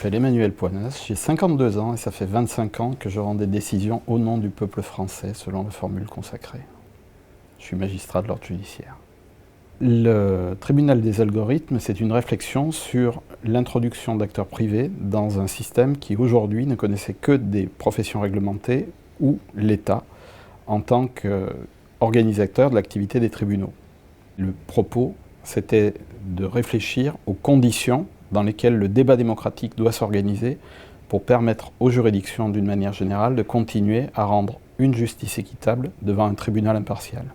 m'appelle Emmanuel Poinas, j'ai 52 ans et ça fait 25 ans que je rends des décisions au nom du peuple français selon la formule consacrée. Je suis magistrat de l'ordre judiciaire. Le tribunal des algorithmes, c'est une réflexion sur l'introduction d'acteurs privés dans un système qui aujourd'hui ne connaissait que des professions réglementées ou l'État en tant qu'organisateur de l'activité des tribunaux. Le propos, c'était de réfléchir aux conditions dans lesquelles le débat démocratique doit s'organiser pour permettre aux juridictions, d'une manière générale, de continuer à rendre une justice équitable devant un tribunal impartial.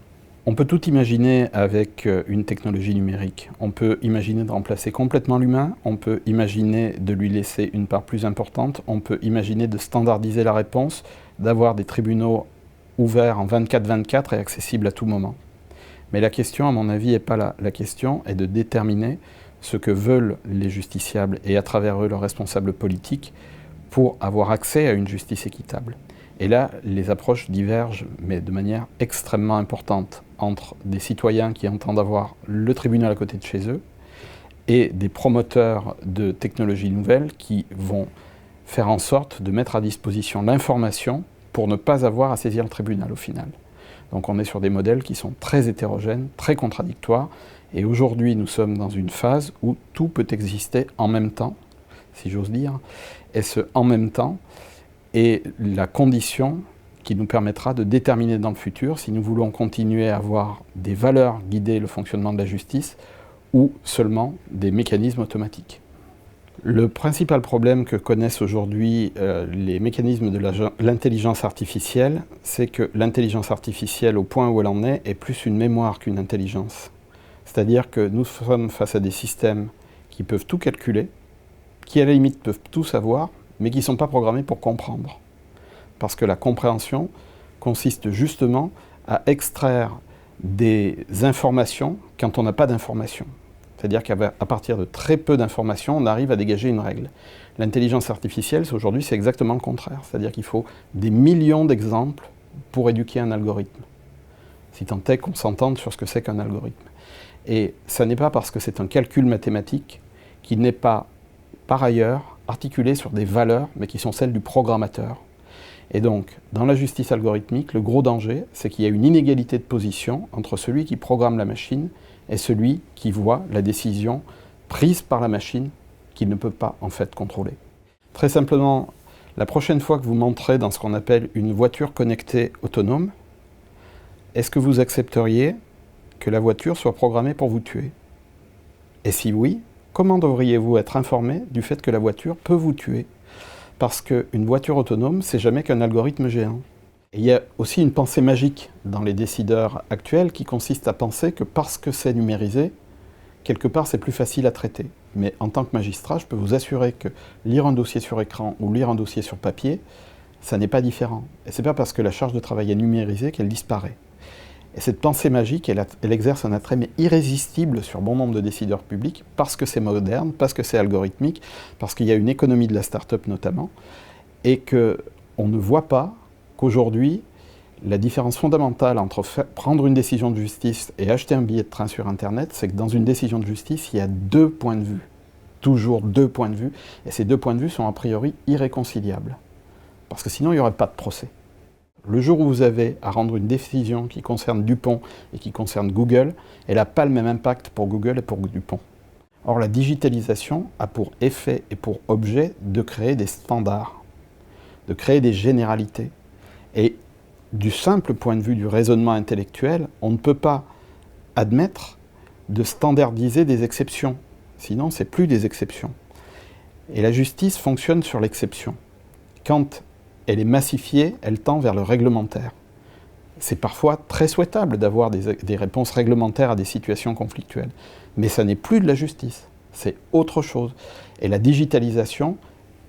On peut tout imaginer avec une technologie numérique. On peut imaginer de remplacer complètement l'humain, on peut imaginer de lui laisser une part plus importante, on peut imaginer de standardiser la réponse, d'avoir des tribunaux ouverts en 24/24 et accessibles à tout moment. Mais la question, à mon avis, n'est pas là. La question est de déterminer ce que veulent les justiciables et à travers eux leurs responsables politiques pour avoir accès à une justice équitable. Et là, les approches divergent, mais de manière extrêmement importante, entre des citoyens qui entendent avoir le tribunal à côté de chez eux et des promoteurs de technologies nouvelles qui vont faire en sorte de mettre à disposition l'information pour ne pas avoir à saisir le tribunal au final. Donc on est sur des modèles qui sont très hétérogènes, très contradictoires, et aujourd'hui nous sommes dans une phase où tout peut exister en même temps, si j'ose dire, et ce en même temps est la condition qui nous permettra de déterminer dans le futur si nous voulons continuer à avoir des valeurs guider le fonctionnement de la justice ou seulement des mécanismes automatiques. Le principal problème que connaissent aujourd'hui les mécanismes de l'intelligence artificielle, c'est que l'intelligence artificielle, au point où elle en est plus une mémoire qu'une intelligence. C'est-à-dire que nous sommes face à des systèmes qui peuvent tout calculer, qui à la limite peuvent tout savoir, mais qui ne sont pas programmés pour comprendre. Parce que la compréhension consiste justement à extraire des informations quand on n'a pas d'informations. C'est-à-dire qu'à partir de très peu d'informations, on arrive à dégager une règle. L'intelligence artificielle, aujourd'hui, c'est exactement le contraire. C'est-à-dire qu'il faut des millions d'exemples pour éduquer un algorithme. Si tant est qu'on s'entende sur ce que c'est qu'un algorithme. Et ça n'est pas parce que c'est un calcul mathématique qu'il n'est pas, par ailleurs, articulé sur des valeurs, mais qui sont celles du programmateur. Et donc, dans la justice algorithmique, le gros danger, c'est qu'il y a une inégalité de position entre celui qui programme la machine et celui qui voit la décision prise par la machine qu'il ne peut pas en fait contrôler. Très simplement, la prochaine fois que vous monterez dans ce qu'on appelle une voiture connectée autonome, est-ce que vous accepteriez que la voiture soit programmée pour vous tuer? Et si oui, comment devriez-vous être informé du fait que la voiture peut vous tuer? Parce qu'une voiture autonome, c'est jamais qu'un algorithme géant. Et il y a aussi une pensée magique dans les décideurs actuels qui consiste à penser que parce que c'est numérisé, quelque part c'est plus facile à traiter. Mais en tant que magistrat, je peux vous assurer que lire un dossier sur écran ou lire un dossier sur papier, ça n'est pas différent. Et c'est pas parce que la charge de travail est numérisée qu'elle disparaît. Et cette pensée magique, elle exerce un attrait mais irrésistible sur bon nombre de décideurs publics parce que c'est moderne, parce que c'est algorithmique, parce qu'il y a une économie de la start-up notamment, et qu'on ne voit pas qu'aujourd'hui, la différence fondamentale entre prendre une décision de justice et acheter un billet de train sur Internet, c'est que dans une décision de justice, il y a deux points de vue. Toujours deux points de vue. Et ces deux points de vue sont a priori irréconciliables. Parce que sinon, il n'y aurait pas de procès. Le jour où vous avez à rendre une décision qui concerne Dupont et qui concerne Google, elle n'a pas le même impact pour Google et pour Dupont. Or, la digitalisation a pour effet et pour objet de créer des standards, de créer des généralités. Et du simple point de vue du raisonnement intellectuel, on ne peut pas admettre de standardiser des exceptions. Sinon, c'est plus des exceptions. Et la justice fonctionne sur l'exception. Quand elle est massifiée, elle tend vers le réglementaire. C'est parfois très souhaitable d'avoir des réponses réglementaires à des situations conflictuelles. Mais ça n'est plus de la justice, c'est autre chose. Et la digitalisation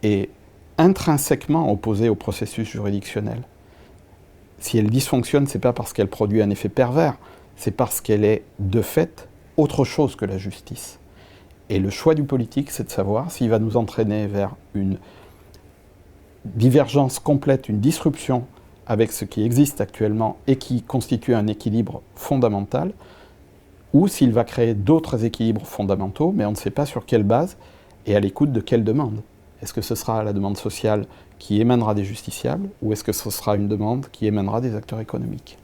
est intrinsèquement opposée au processus juridictionnel. Si elle dysfonctionne, ce n'est pas parce qu'elle produit un effet pervers, c'est parce qu'elle est, de fait, autre chose que la justice. Et le choix du politique, c'est de savoir s'il va nous entraîner vers une divergence complète, une disruption avec ce qui existe actuellement et qui constitue un équilibre fondamental, ou s'il va créer d'autres équilibres fondamentaux, mais on ne sait pas sur quelle base et à l'écoute de quelle demande. Est-ce que ce sera la demande sociale qui émanera des justiciables ou est-ce que ce sera une demande qui émanera des acteurs économiques ?